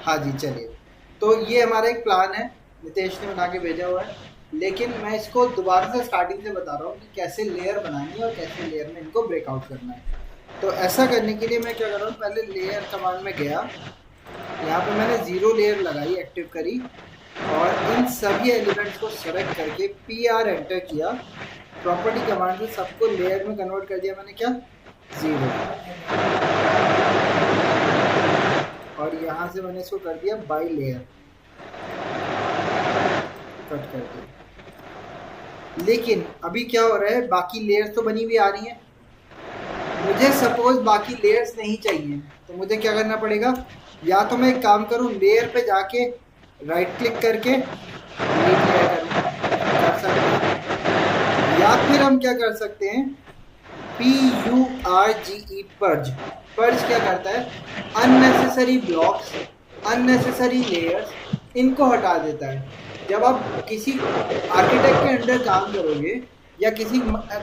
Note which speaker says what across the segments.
Speaker 1: हाँ जी चलिए। तो ये हमारा एक प्लान है, नितेश ने बना के भेजा हुआ है, लेकिन मैं इसको दोबारा से स्टार्टिंग से बता रहा हूँ कि कैसे लेयर बनानी है और कैसे लेयर में इनको ब्रेकआउट करना है। तो ऐसा करने के लिए मैं क्या कर रहा हूँ, पहले लेयर कमांड में गया, यहाँ पे मैंने जीरो लेयर लगाई, एक्टिव करी, और इन सभी एलिमेंट्स को सेलेक्ट करके PR एंटर किया। प्रॉपर्टी कमांड से सबको लेयर में कन्वर्ट कर दिया मैंने, क्या, जीरो। और यहाँ से मैंने इसको कर दिया बाई लेयर, कट कर दिया। लेकिन अभी क्या हो रहा है, बाकी लेयर्स तो बनी हुई आ रही हैं, मुझे सपोज बाकी लेयर्स नहीं चाहिए, तो मुझे क्या करना पड़ेगा, या तो मैं एक काम करूँ, लेयर पे जाके राइट क्लिक करके डिलीट लेयर कर सकते हैं, या फिर हम क्या कर सकते हैं, PURGE पर्ज। पर्ज क्या करता है, अननेसेसरी ब्लॉक्स, अननेसेसरी लेयर्स, इनको हटा देता है। जब आप किसी आर्किटेक्ट के अंडर काम करोगे या किसी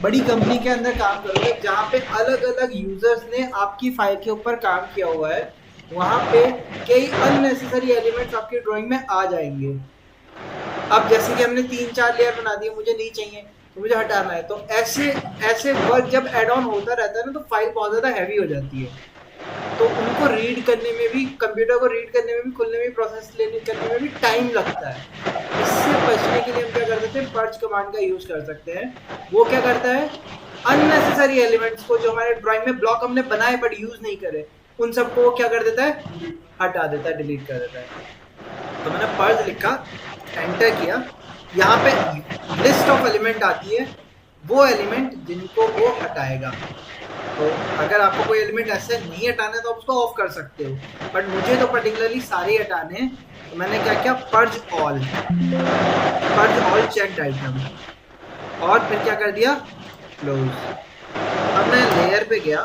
Speaker 1: बड़ी कंपनी के अंदर काम करोगे जहाँ पे अलग अलग यूजर्स ने आपकी फाइल के ऊपर काम किया हुआ है, वहाँ पे कई अननेसेसरी एलिमेंट्स आपकी ड्राइंग में आ जाएंगे। अब जैसे कि हमने 3-4 लेयर बना दिए, मुझे नहीं चाहिए तो मुझे हटाना है, तो ऐसे ऐसे वर्क जब एड ऑन होता रहता है ना, तो फाइल बहुत ज़्यादा हैवी हो जाती है। तो उनको रीड करने में भी, कंप्यूटर को रीड करने में भी, खुलने में, प्रोसेस लेने करने में भी टाइम लगता है। इससे बचने के लिए हम क्या कर सकते हैं, पर्ज कमांड का यूज कर सकते हैं। वो क्या करता है, अननेसेसरी एलिमेंट्स को जो हमारे ड्राइंग में ब्लॉक हमने बनाए बट यूज नहीं करे, उन सबको वो क्या कर देता है, हटा देता है, डिलीट कर देता है। तो मैंने पर्ज लिखा, एंटर किया, यहाँ पे लिस्ट ऑफ एलिमेंट आती है, वो एलिमेंट जिनको वो हटाएगा। तो अगर आपको कोई एलिमेंट ऐसे नहीं हटाने तो आप उसको ऑफ कर सकते हो, बट मुझे तो पर्टिकुलरली सारे हटाने हैं, तो मैंने क्या किया, पर्ज ऑल चेक्ड आइटम, और फिर क्या कर दिया, क्लोज। अब मैं लेयर पे गया,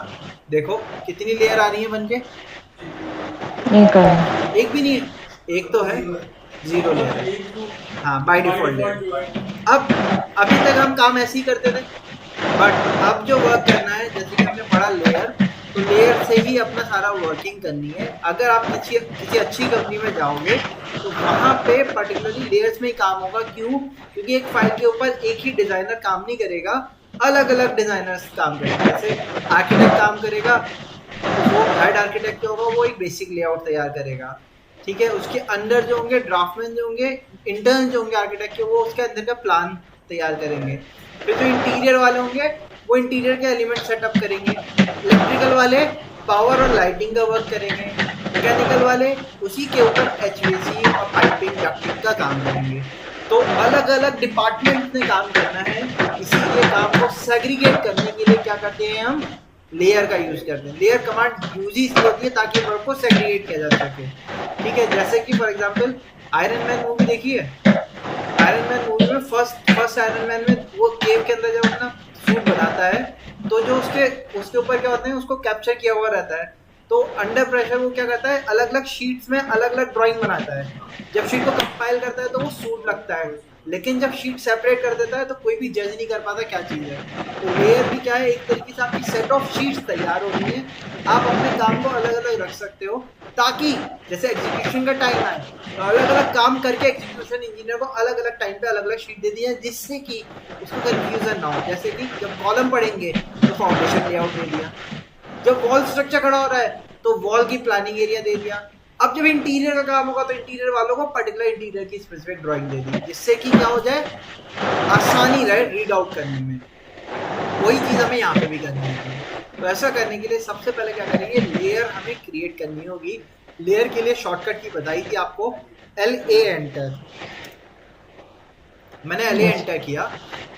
Speaker 1: देखो कितनी लेयर आ रही है बनके, एक भी नहीं है, एक तो है, जीरो लेयर, हाँ बाय डिफॉल्ट लेयर। अब अभी तक हम काम ऐसे ही करते थे, बट अब जो वर्क करना है, जैसे कि हमने पढ़ा लेयर, तो लेयर से ही अपना सारा वर्किंग करनी है। अगर आप किसी अच्छी कंपनी में जाओगे तो वहाँ पे पर्टिकुलरली लेयर्स में ही काम होगा। क्यों? क्योंकि एक फाइल के ऊपर एक ही डिजाइनर काम नहीं करेगा, अलग अलग डिजाइनर्स काम करेंगे। जैसे आर्किटेक्ट काम करेगा, वो हेड आर्किटेक्ट जो होगा वो एक बेसिक लेआउट तैयार करेगा, ठीक है। उसके अंदर जो होंगे ड्राफ्टमैन, जो होंगे इंटर्न, जो होंगे आर्किटेक्ट के, वो उसके अंदर का प्लान तैयार करेंगे। फिर जो इंटीरियर वाले होंगे वो इंटीरियर के एलिमेंट सेटअप करेंगे, इलेक्ट्रिकल वाले पावर और लाइटिंग का वर्क करेंगे, मैकेनिकल वाले उसी के ऊपर HVAC और पाइपिंग डक्टिंग का काम करेंगे। तो अलग अलग डिपार्टमेंट ने काम करना है, इसीलिए काम को सेग्रीगेट करने के लिए क्या करते हैं, हम लेयर का यूज करते हैं। लेयर कमांड यूज ही इसलिए होती है ताकि वर्क को सेग्रीगेट किया जा सके, ठीक है। जैसे कि for example iron man movie देखी है, आयरन मैन मूवी में फर्स्ट आयरन मैन में वो केव के अंदर जब अपना सूट बनाता है, तो जो उसके ऊपर क्या होता है, उसको कैप्चर किया हुआ रहता है, तो अंडर प्रेशर वो क्या करता है, अलग अलग शीट्स में अलग अलग ड्राइंग बनाता है। जब शीट को कंपाइल करता है तो वो सूट लगता है, लेकिन जब शीट सेपरेट कर देता है तो कोई भी जज नहीं कर पाता क्या चीज़ है। तो लेयर भी क्या है, एक तरीके से आपकी सेट ऑफ शीट्स तैयार हो रही है, आप अपने काम को अलग अलग रख सकते हो, ताकि जैसे एग्जीक्यूशन का टाइम आए तो अलग अलग काम करके एग्जीक्यूशन इंजीनियर को अलग अलग टाइम पे अलग अलग शीट दे दी है, जिससे कि उसको कंफ्यूजन ना हो। जैसे कि जब कॉलम पढ़ेंगे तो फाउंडेशन लेआउट दे दिया, जब वॉल स्ट्रक्चर खड़ा हो रहा है तो वॉल की प्लानिंग एरिया दे दिया, अब जब इंटीरियर का काम होगा तो इंटीरियर वालों को पर्टिकुलर इंटीरियर की स्पेसिफिक ड्राइंग दे दी, जिससे कि क्या हो जाए, आसानी रहे रीड आउट करने में। वही चीज़ हमें यहाँ पे भी करनी है। तो ऐसा करने के लिए सबसे पहले क्या करेंगे, लेयर हमें क्रिएट करनी होगी। लेयर के लिए शॉर्टकट की बताई थी आपको, LA एंटर। मैंने LA एंटर किया।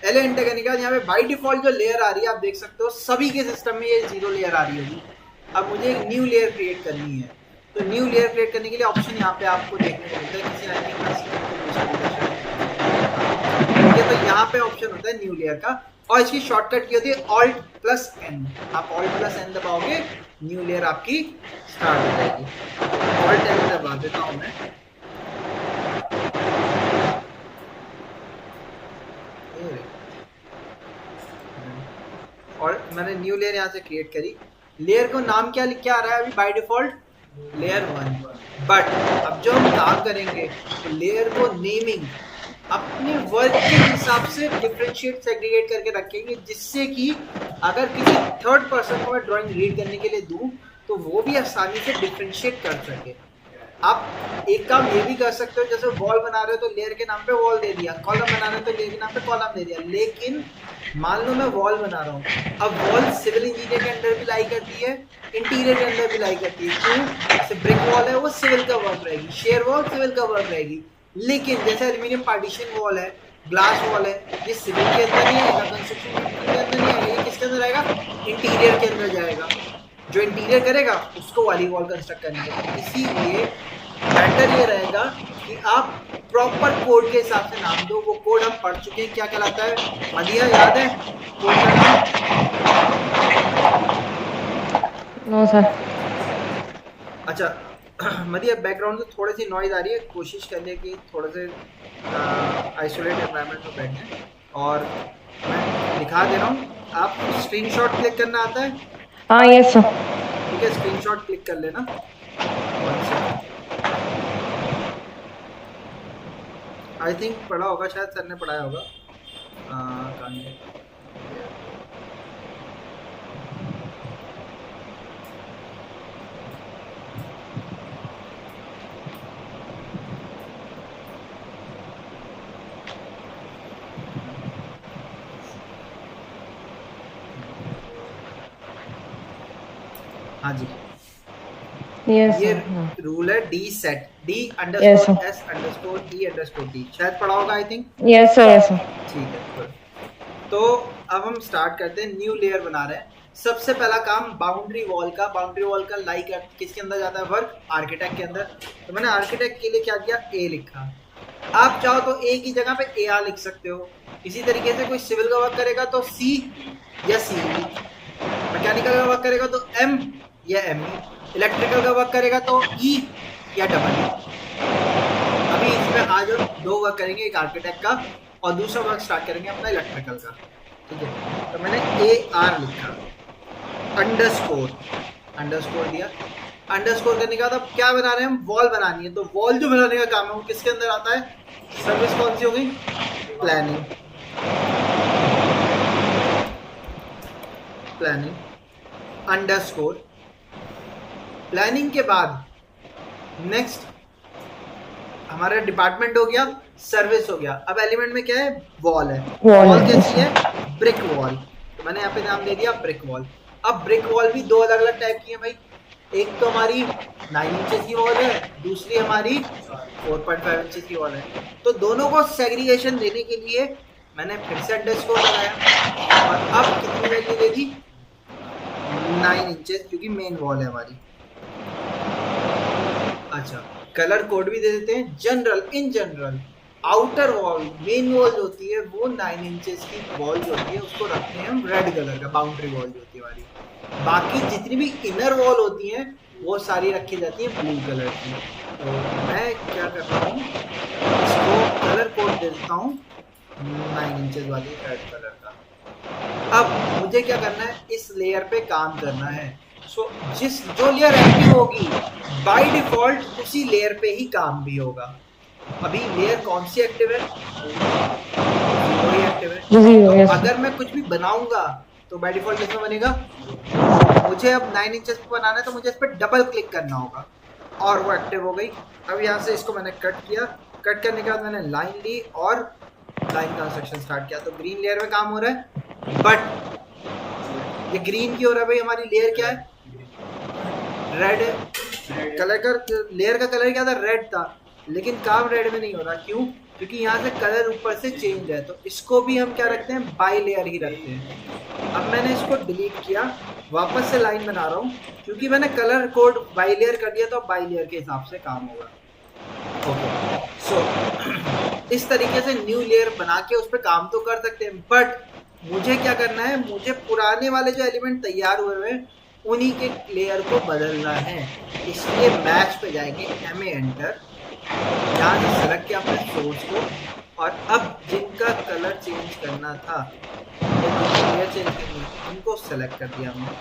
Speaker 1: LA एंटर करने के बाद यहाँ पे बाय डिफॉल्ट जो लेयर आ रही है आप देख सकते हो, सभी के सिस्टम में ये जीरो लेयर आ रही होगी। अब मुझे एक न्यू लेयर क्रिएट करनी है, तो न्यू लेयर क्रिएट करने के लिए ऑप्शन यहाँ पे आपको देखने को मिलता है, किसी ठीक है। तो यहाँ पे ऑप्शन होता है न्यू लेयर का, और इसकी शॉर्टकट की होती है Alt+N। आप Alt+N दबाओगे, न्यू लेयर आपकी स्टार्ट हो जाएगी। Alt+N दबा देता हूँ मैं, और मैंने न्यू लेयर यहाँ से क्रिएट करी। लेयर को नाम क्या आ रहा है अभी बाय डिफॉल्ट, लेयर 1। बट अब जो हम काम करेंगे तो लेयर को नेमिंग अपने वर्क के हिसाब से डिफरेंशिएट सेग्रीगेट करके रखेंगे, जिससे कि अगर किसी थर्ड पर्सन को मैं ड्राइंग रीड करने के लिए दूं तो वो भी आसानी से डिफरेंशिएट कर सके। आप एक काम ये भी कर सकते हो, जैसे वॉल बना रहे हो तो लेयर के नाम पे वॉल दे दिया, कॉलम बना रहे हो तो लेयर के नाम पे कॉलम दे दिया। लेकिन मान लो मैं वॉल बना रहा हूँ, अब वॉल सिविल इंजीनियर के अंडर भी लाई करती है, इंटीरियर के अंदर भी लाई करती है। क्यों? जैसे ब्रिक वॉल है वो सिविल का वर्क रहेगी, शेयर वॉल सिविल का वर्क रहेगी। लेकिन जैसे एल्यूमिनियम पार्टीशन वॉल है, ग्लास वॉल है, ये सिविल के अंदर नहीं आएगा, कंस्ट्रक्शन के अंदर नहीं आएगा, ये किसके अंदर आएगा? इंटीरियर के अंदर जाएगा। जो इंटीरियर करेगा उसको वाली वॉल कंस्ट्रक्ट करनी है। इसीलिए बेटर ये रहेगा कि आप प्रॉपर कोड के हिसाब से नाम दो। वो कोड हम पढ़ चुके हैं, क्या कहलाता है? मदिया याद है कोड का नाम?
Speaker 2: No sir.
Speaker 1: अच्छा मदिया, बैकग्राउंड से थोड़ी सी नॉइज आ रही है, कोशिश करिए कि थोड़े से आइसोलेट एनवायरनमेंट में बैठें। और मैं दिखा दे रहा हूँ, आप स्क्रीनशॉट क्लिक करना आता है?
Speaker 2: हाँ यस सर।
Speaker 1: ठीक है, स्क्रीनशॉट क्लिक कर लेना। आई थिंक पढ़ा होगा, शायद सर ने पढ़ाया होगा। हाँ जी,
Speaker 2: यस
Speaker 1: ये
Speaker 2: सर।
Speaker 1: रूल है डी सेट, D_S_E_D। शायद पढ़ा होगा I think.
Speaker 2: Yes sir yes sir.
Speaker 1: ठीक है, good। तो अब हम स्टार्ट करते हैं, न्यू लेयर बना रहे हैं। सबसे पहला काम बाउंड्री वॉल का। बाउंड्री वॉल का लाइक किसके अंदर जाता है? वर्क आर्किटेक्ट के अंदर। तो मैंने आर्किटेक्ट के लिए क्या किया? ए लिखा। आप चाहो तो ए की जगह पे AR लिख सकते हो। इसी तरीके से कोई सिविल का वर्क करेगा तो C या C, मैकेनिकल का वर्क करेगा तो M या ME, इलेक्ट्रिकल का वर्क करेगा तो E या EE। अभी इसमें आज हम 2 वर्क करेंगे, एक आर्किटेक्ट का और दूसरा वर्क स्टार्ट करेंगे अपना इलेक्ट्रिकल का। ठीक है, तो मैंने AR लिखा, अंडरस्कोर दिया। अंडरस्कोर करने के बाद अब क्या बना रहे हैं हम? वॉल बनानी है। तो वॉल जो बनाने का काम है वो किसके अंदर आता है? सर्विस कौन सी हो गई? Planning underscore. प्लानिंग के बाद नेक्स्ट हमारा डिपार्टमेंट हो गया, सर्विस हो गया। अब एलिमेंट में क्या है? वॉल है। वॉल कैसी है? Brick wall. तो मैंने यहाँ पे नाम दे दिया ब्रिक वॉल। अब ब्रिक वॉल भी 2 अलग अलग टाइप की है भाई। एक तो हमारी 9 इंचेस की वॉल है, दूसरी हमारी 4.5 इंचेस की वॉल है। तो दोनों को सेग्रीगेशन देने के लिए मैंने फिर से अंडरस्कोर लगाया और अब कितनी वैल्यू दे दी? 9 इंचेस, क्योंकि मेन वॉल है हमारी। अच्छा, कलर कोड भी दे देते हैं। In general outer wall, main wall जो होती है वो 9 इंचेस की वॉल जो होती है उसको रखते हैं हम रेड कलर का, बाउंड्री वॉल जो होती है हमारी। बाकी जितनी भी इनर वॉल होती हैं वो सारी रखी जाती है ब्लू कलर की। तो मैं क्या करता हूँ, इसको कलर कोड दे देता हूँ 9 इंचेस वाली रेड कलर का। अब मुझे क्या करना है? इस लेयर पे काम करना है। जो लेयर एक्टिव होगी बाय डिफॉल्ट उसी लेयर पे ही काम भी होगा। अभी लेयर कौन सी एक्टिव है? वही एक्टिव है। तो अगर मैं कुछ भी बनाऊंगा तो बाय डिफॉल्ट किसमें बनेगा? मुझे अब 9 इंचेस पे बनाना है तो मुझे इस पर डबल क्लिक करना होगा और वो एक्टिव हो गई। अब यहाँ से इसको मैंने कट किया। कट करने के बाद मैंने लाइन ली और लाइन कंस्ट्रक्शन स्टार्ट किया। तो ग्रीन लेयर में काम हो रहा है, बट ये ग्रीन की हो रहा है भाई। हमारी लेयर क्या है? रेड कलर का। लेयर का कलर क्या था? रेड था, लेकिन काम रेड में नहीं हो रहा। क्यों? क्योंकि यहाँ से कलर ऊपर से चेंज है। तो इसको भी हम क्या रखते हैं? बाई लेयर ही रखते हैं। अब मैंने इसको डिलीट किया, वापस से लाइन बना रहा हूँ क्योंकि मैंने कलर कोड बाई लेयर कर दिया तो बाई लेयर के हिसाब से काम होगा। ओके, सो इस तरीके से न्यू लेयर बना के उस पर काम तो कर सकते हैं, बट मुझे क्या करना है? मुझे पुराने वाले जो एलिमेंट तैयार हुए हैं उन्हीं के लेयर को बदलना है। इसलिए मैच पे जाएंगे, MA एंटर, यहाँ से सेलेक्ट किया अपने सोर्स को और अब जिनका कलर चेंज करना था या लेयर चेंज करनी उनको सेलेक्ट कर दिया हमने।